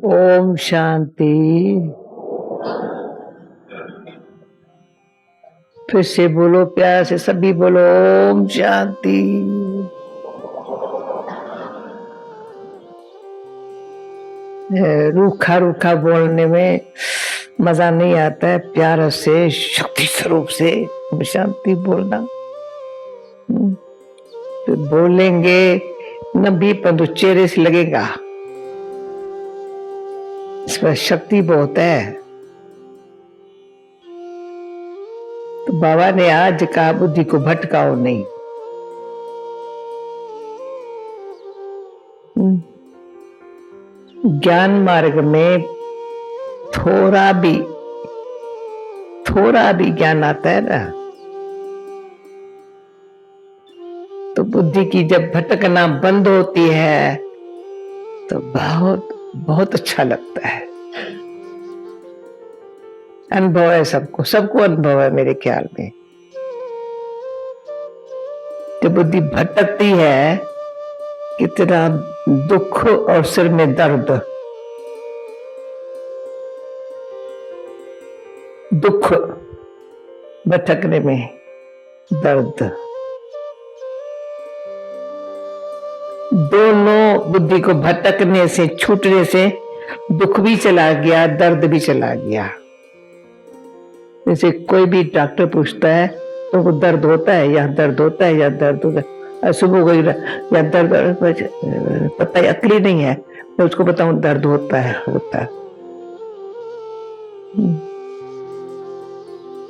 ओम शांति। फिर से बोलो, प्यार से सभी बोलो, ओम शांति। रूखा रूखा बोलने में मजा नहीं आता है, प्यार से शक्ति स्वरूप से ओम शांति बोलना। तो बोलेंगे नबी पंतु चेहरे से लगेगा, इसमें शक्ति बहुत है। तो बाबा ने आज कहा बुद्धि को भटकाओ नहीं। ज्ञान मार्ग में थोड़ा भी ज्ञान आता है ना, तो बुद्धि की जब भटकना बंद होती है तो बहुत बहुत अच्छा लगता है। अनुभव है सबको अनुभव है मेरे ख्याल में। जब बुद्धि भटकती है कितना दुख और सिर में दर्द, दुख भटकने में दर्द, दोनों बुद्धि को भटकने से छूटने से दुख भी चला गया, दर्द भी चला गया। जैसे कोई भी डॉक्टर पूछता है तो वो दर्द होता है या दर्द होता है या दर्द होता है, सुबह को या दर्द पता है, अकली नहीं है, मैं उसको बताऊं दर्द होता है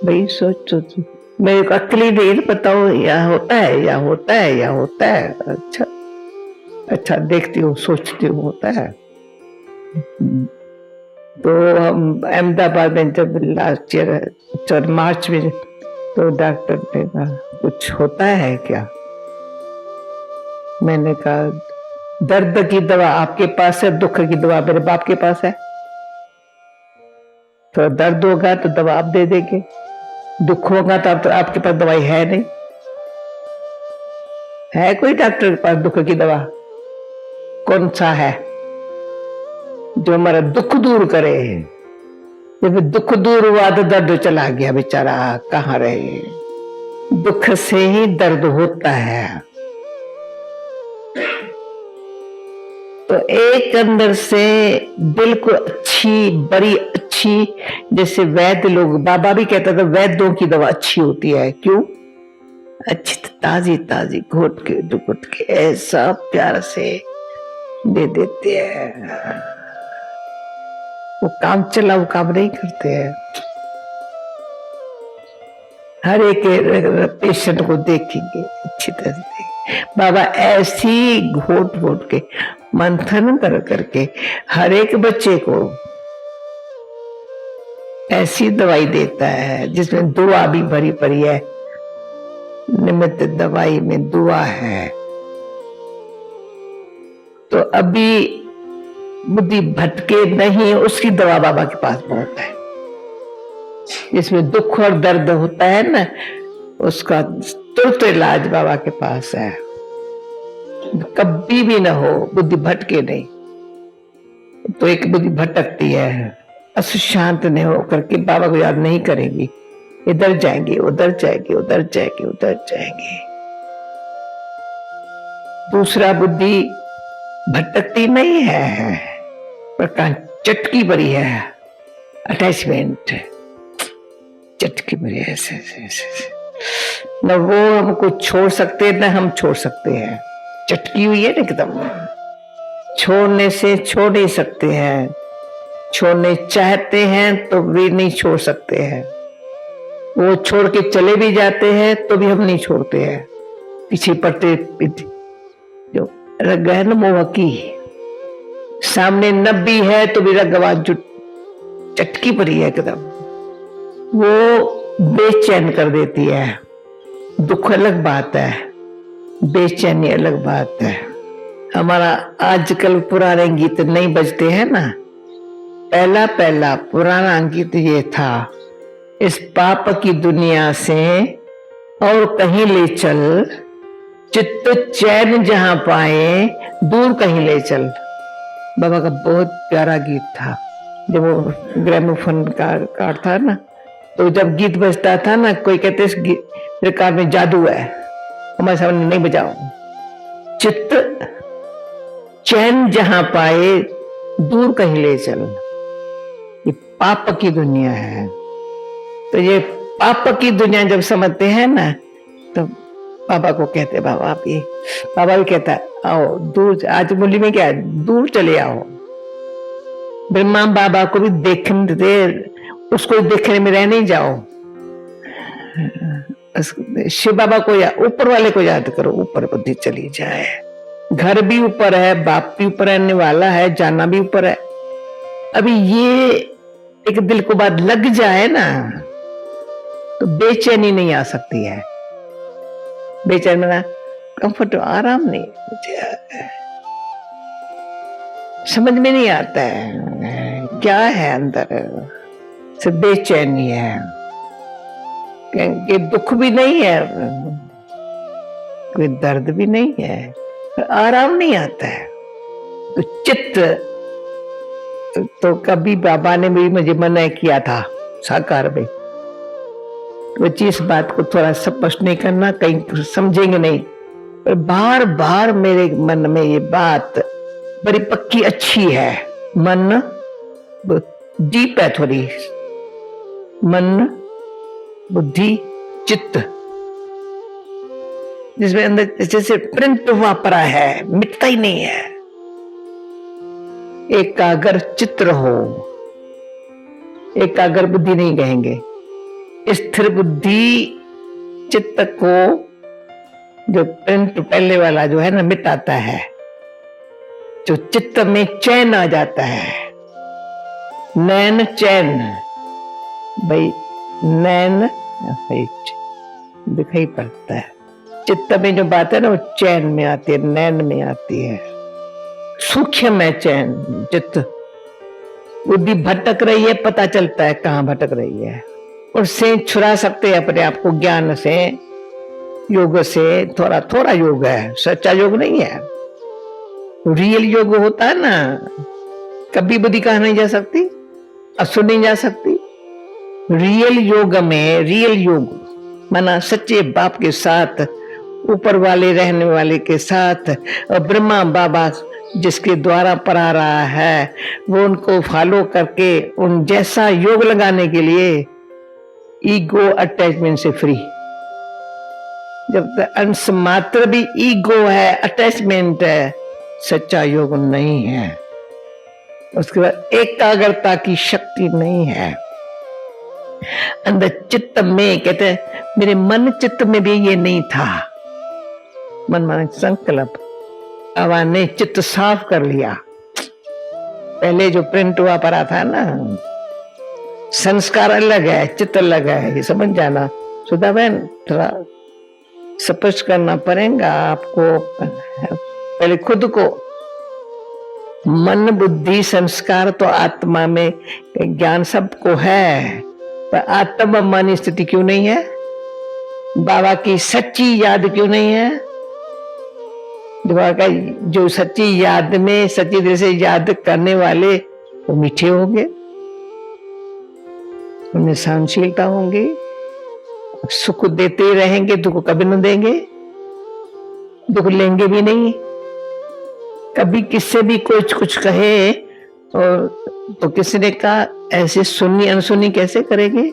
भाई सोच मेरे को अकली नहीं बताओ, या होता है या होता है या होता है। अच्छा देखती हूँ, सोचती हूँ होता है। तो हम अहमदाबाद में जब लास्ट ईयर मार्च में, तो डॉक्टर ने कहा कुछ होता है क्या? मैंने कहा दर्द की दवा आपके पास है, दुख की दवा मेरे बाप के पास है। तो दर्द होगा तो दवा आप दे देंगे, दुख होगा तो आपके पास दवाई है नहीं। है कोई डॉक्टर के पास दुख की दवा? कौन सा है जो हमारा दुख दूर करे? जब दुख दूर हुआ तो दर्द चला गया, बेचारा कहाँ रहे। दुख से ही दर्द होता है। तो एक अंदर से बिल्कुल अच्छी बड़ी अच्छी, जैसे वैद्य लोग, बाबा भी कहता था वैद्यों की दवा अच्छी होती है। क्यों? अच्छी ताजी ताजी घोट के ऐसा प्यार से दे देते हैं। वो काम चला, वो काम नहीं करते हैं। हर एक पेशेंट को देखेंगे अच्छी तरह से, बाबा ऐसी घोट के मंथन करके हर एक बच्चे को ऐसी दवाई देता है जिसमें दुआ भी भरी पड़ी है। निमित्त दवाई में दुआ है। तो अभी बुद्धि भटके नहीं, उसकी दवा बाबा के पास बहुत है। जिसमें दुख और दर्द होता है ना, उसका तुरंत इलाज बाबा के पास है। कभी भी ना हो बुद्धि भटके नहीं। तो एक बुद्धि भटकती है, अशांत नहीं होकर के बाबा को याद नहीं करेंगी, इधर जाएंगे उधर जाएंगे उधर जाएंगे उधर जाएंगे। दूसरा बुद्धि भटकती नहीं है, पर कहां चटकी भरी है, अटैचमेंट चटकी भरी है। न वो हमको छोड़ सकते न हम छोड़ सकते हैं। चटकी हुई है ना एकदम, छोड़ने से छोड़ नहीं सकते हैं, छोड़ने चाहते हैं तो भी नहीं छोड़ सकते हैं। वो छोड़ के चले भी जाते हैं तो भी हम नहीं छोड़ते हैं, पीछे पड़ते जो रगहन मोह की। सामने नब्बी है तो भी रगवा चटकी पड़ी है एकदम, वो बेचैन कर देती है। दुख अलग बात है, बेचैनी अलग बात है। हमारा आजकल पुराने गीत नहीं बजते हैं ना, पहला पुराना गीत ये था, इस पाप की दुनिया से और कहीं ले चल, चित्त चैन जहां पाए दूर कहीं ले चल। बाबा का बहुत प्यारा गीत था। जब वो ग्रामोफोन का कार्ड था ना, तो जब गीत बजता था ना, कोई कहते इस रिकॉर्ड में जादू है, हमारे सामने नहीं बजाओ। चित्त चैन जहां पाए दूर कहीं ले चल, ये पाप की दुनिया है। तो ये पाप की दुनिया जब समझते हैं ना, तो बाबा को कहते बाबा आप ये, बाबा भी कहता आओ दूर, आज मुरली में क्या है, दूर चले आओ। ब्रह्मा बाबा को भी देखने दे, उसको देखने में रह नहीं जाओ। शिव बाबा को या ऊपर वाले को याद करो, ऊपर बुद्धि चली जाए। घर भी ऊपर है, बाप भी ऊपर रहने वाला है, जाना भी ऊपर है। अभी ये एक दिल को बात लग जाए ना, तो बेचैनी नहीं आ सकती है। बेचैन में ना कंफर्ट, आराम नहीं, समझ में नहीं आता है क्या है अंदर, सिर्फ बेचैनी है। कि दुख भी नहीं है, कोई दर्द भी नहीं है, आराम नहीं आता है। तो चित्त तो कभी बाबा ने भी मुझे मना किया था साकार में, वो चीज बात को थोड़ा स्पष्ट नहीं करना, कहीं समझेंगे नहीं, पर बार बार मेरे मन में ये बात बड़ी पक्की अच्छी है। मन डीप है थोड़ी, मन बुद्धि चित्त, जिसमें अंदर जैसे प्रिंट हुआ पड़ा है, मिटता ही नहीं है। एकाग्र चित्त रहो, एकाग्र बुद्धि नहीं कहेंगे, स्थिर बुद्धि चित्त को जो प्रिंट पहले वाला जो है ना मिटाता है, जो चित्त में चैन आ जाता है। नैन चैन, भाई नैन दिखाई पड़ता है, चित्त में जो बात है ना वो चैन में आती है, नैन में आती है, सूक्ष्म है चैन। चित्त बुद्धि भटक रही है, पता चलता है कहां भटक रही है, उससे छुड़ा सकते हैं अपने आप को ज्ञान से, योग से। थोड़ा थोड़ा योग है, सच्चा योग नहीं है। रियल योग होता है ना, कभी बुद्धि कहा नहीं जा सकती, असुर नहीं जा सकती। रियल योग में, रियल योग माना सच्चे बाप के साथ, ऊपर वाले रहने वाले के साथ, और ब्रह्मा बाबा जिसके द्वारा पढ़ा रहा है, वो उनको फॉलो करके उन जैसा योग लगाने के लिए ईगो अटैचमेंट से फ्री। जब तक अंश मात्र भी ईगो है, अटैचमेंट है, सच्चा योग नहीं है। उसके बाद एकाग्रता की शक्ति नहीं है अंदर चित्त में। कहते हैं मेरे मन चित्त में भी ये नहीं था। मन माने संकल्प, बाबा ने चित्त साफ कर लिया। पहले जो प्रिंट हुआ पड़ा था ना, संस्कार अलग है, चित्त अलग है, ये समझ जाना। सुधा बहन थोड़ा स्पष्ट करना पड़ेगा आपको, पहले खुद को। मन बुद्धि संस्कार तो आत्मा में ज्ञान सबको है, पर आत्मा मानी स्थिति क्यों नहीं है? बाबा की सच्ची याद क्यों नहीं है? जो सच्ची याद में सच्ची दिल से याद करने वाले वो मीठे होंगे, उनमें सहनशीलता होंगी, सुख देते रहेंगे, दुख कभी न देंगे, दुख लेंगे भी नहीं। कभी किससे भी कोई कुछ कहे और तो किसी ने कहा ऐसे सुननी अनसुनी कैसे करेंगे?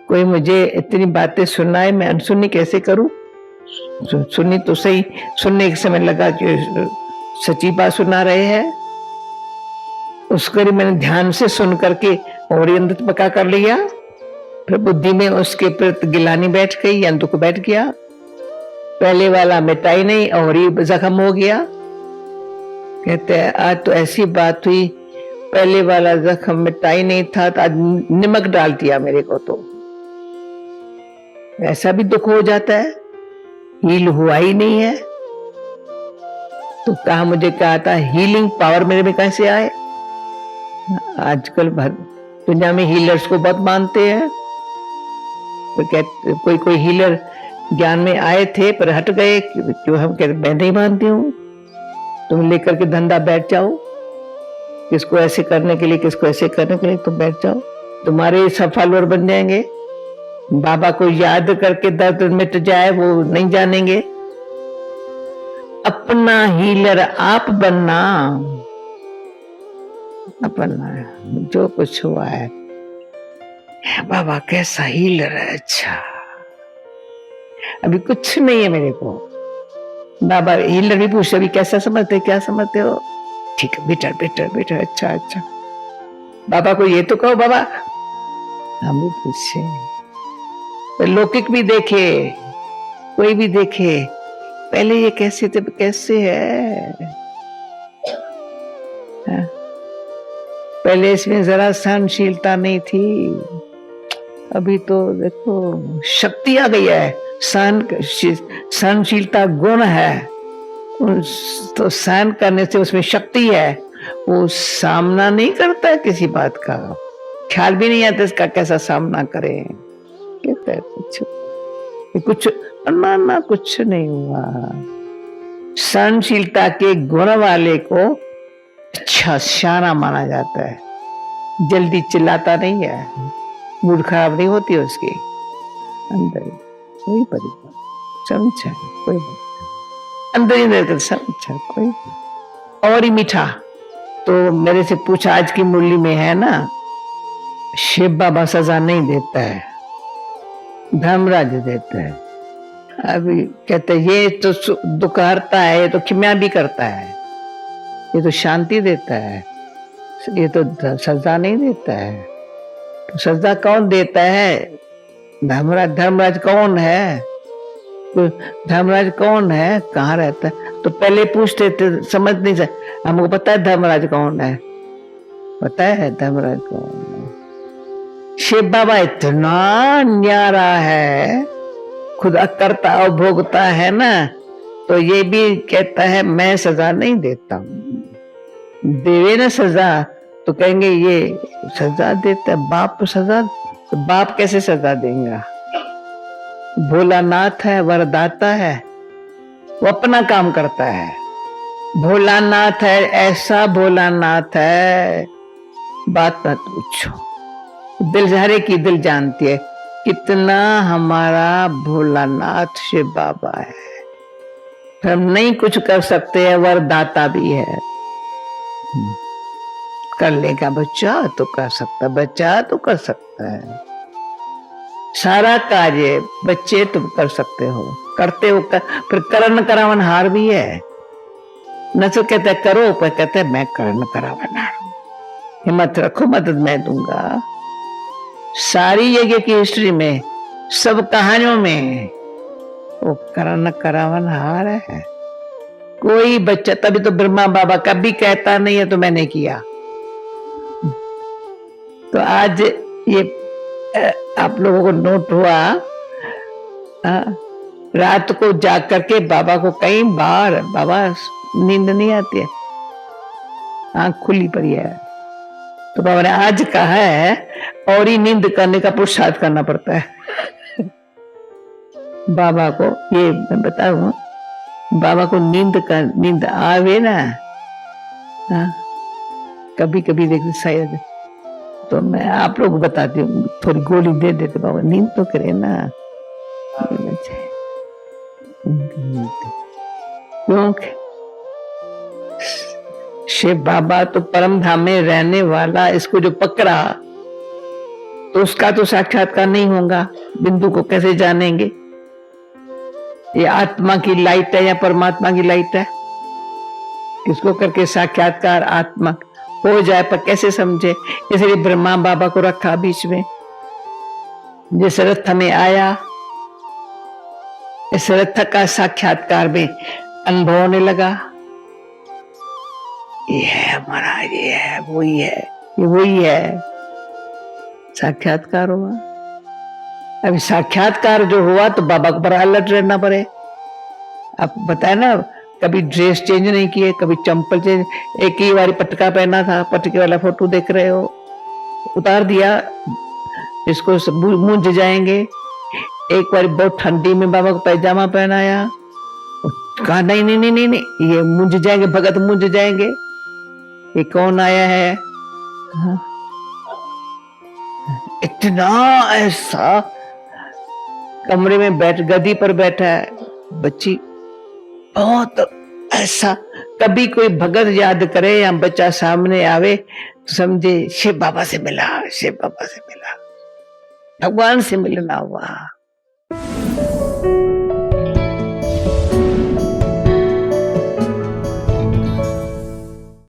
कोई मुझे इतनी बातें सुनाए, मैं अनसुनी कैसे करूं? सुनी तो सही, सुनने के समय लगा कि सच्ची बात सुना रहे हैं। उसको मैंने ध्यान से सुन करके और अंदर पक्का कर लिया, फिर बुद्धि में उसके प्रति गिलानी बैठ गई या दुख बैठ गया। पहले वाला मिटा ही नहीं और ये जख्म हो गया। कहते हैं आज तो ऐसी बात हुई, पहले वाला जख्म मिटा ही नहीं था तो आज नमक डाल दिया मेरे को, तो ऐसा भी दुख हो जाता है। हील हुआ ही नहीं है तो कहा, मुझे कहा था हीलिंग पावर मेरे में कैसे आए? आजकल दुनिया में हीलर्स को बहुत मानते हैं। तो कोई हीलर ज्ञान में आए थे पर हट गए, क्यों? हम कहते मैं नहीं मानती हूँ, तुम लेकर के धंधा बैठ जाओ। किसको ऐसे करने के लिए, किसको ऐसे करने के लिए, तुम बैठ जाओ, तुम्हारे सब फॉलोअर बन जाएंगे। बाबा को याद करके दर्द मिट जाए वो नहीं जानेंगे। अपना हीलर आप बनना, अपना जो कुछ हुआ है। बाबा कैसा हीलर है, अच्छा अभी कुछ नहीं है मेरे को। बाबा हीलर भी पूछते अभी कैसा समझते, क्या समझते हो? ठीक है बेटा बेटा बेटा, अच्छा अच्छा। बाबा को ये तो कहो बाबा। हम भी पूछे, तो लौकिक भी देखे, कोई भी देखे, पहले ये कैसे थे, कैसे है? पहले इसमें जरा सहनशीलता नहीं थी, अभी तो देखो शक्ति आ गई है। सहनशीलता गुण है, तो सहन करने से उसमें शक्ति है। वो सामना नहीं करता है किसी बात का, ख्याल भी नहीं आता इसका कैसा सामना करे। कहता है कुछ ना ना कुछ नहीं हुआ। सहनशीलता के गुण वाले को अच्छा शाना माना जाता है, जल्दी चिल्लाता नहीं है, मूड खराब नहीं होती उसकी, अंदर कोई परिवार समझा, कोई अंदर ही रहकर समझा कोई। और ही मीठा तो मेरे से पूछा, आज की मुरली में है ना, शिव बाबा सजा नहीं देता है, धर्मराज देता है। अभी कहते ये तो दुख हरता है, ये तो क्षमा भी करता है, ये तो शांति देता है, ये तो सजा नहीं देता है। तो सजा कौन देता है? धर्मराज। धर्मराज कौन है? तो धर्मराज कौन है, कहाँ रहता है? तो पहले पूछते थे, समझ नहीं सकते। हमको पता है धर्मराज कौन है, पता है धर्मराज कौन है। शिव बाबा इतना न्यारा है, खुद करता और भोगता है ना, तो ये भी कहता है मैं सजा नहीं देता हूं। देवे ना सजा तो कहेंगे ये सजा देता है, बाप सजा, तो बाप कैसे सजा देगा? भोलानाथ है, वरदाता है, वो अपना काम करता है। भोलानाथ है, ऐसा भोलानाथ है, बात मत पूछो। दिल हरे की दिल जानती है कितना हमारा भोलानाथ शिव बाबा है। हम नहीं कुछ कर सकते हैं, वरदाता भी है। कर लेगा बच्चा तो कर सकता, बच्चा तो कर सकता है, सारा कार्य बच्चे तुम कर सकते हो, करते हो फिर करण करावन हार भी है। न तो कहते करो, पर कहते मैं करण करावन हार, हिम्मत रखो मदद मैं दूंगा। सारी यज्ञ की हिस्ट्री में, सब कहानियों में वो करण करावन हार है। कोई बच्चा, तभी तो ब्रह्मा बाबा कभी कहता नहीं है तो मैंने किया। तो आज ये आप लोगों को नोट हुआ, रात को जाग करके बाबा को कई बार, बाबा नींद नहीं आती है, आंख खुली पड़ी है, तो बाबा ने आज कहा है और ही नींद करने का पुरुषार्थ करना पड़ता है। बाबा को ये मैं बताऊं, बाबा को नींद आवे ना, कभी कभी देखते शायद, तो मैं आप लोग बताती हूँ, थोड़ी गोली दे देते, बाबा नींद तो करे ना। क्योंकि शिव बाबा तो परम धाम में रहने वाला, इसको जो पकड़ा तो उसका तो साक्षात्कार नहीं होगा। बिंदु को कैसे जानेंगे? ये आत्मा की लाइट है या परमात्मा की लाइट है? किसको करके साक्षात्कार आत्मा हो जाए, पर कैसे समझे? इसलिए ब्रह्मा बाबा को रखा बीच में। जिस रथ में आया, इस रथ का साक्षात्कार में अनुभव होने लगा। ये है हमारा, ये है, वही है, ये वही है, साक्षात्कार हुआ। अभी साक्षात्कार जो हुआ तो बाबा को बड़ा अलर्ट रहना पड़े। आप बताए ना, कभी ड्रेस चेंज नहीं किए, कभी चंपल चेंज, एक ही बारी पटका पहना था, पटके वाला फोटो देख रहे हो, उतार दिया, इसको मूंझ जाएंगे। एक बार बहुत ठंडी में बाबा को पैजामा पहनाया, कहा नहीं नहीं नहीं नहीं नहीं, ये मूंझ जाएंगे, भगत मूंझ जाएंगे, ये कौन आया है? हाँ? इतना ऐसा कमरे में बैठ गदी पर बैठा है बच्ची, बहुत ऐसा। कभी कोई भगत याद करे या बच्चा सामने आवे तो समझे शिव बाबा से मिला, शिव बाबा से मिला, भगवान से मिलना हुआ।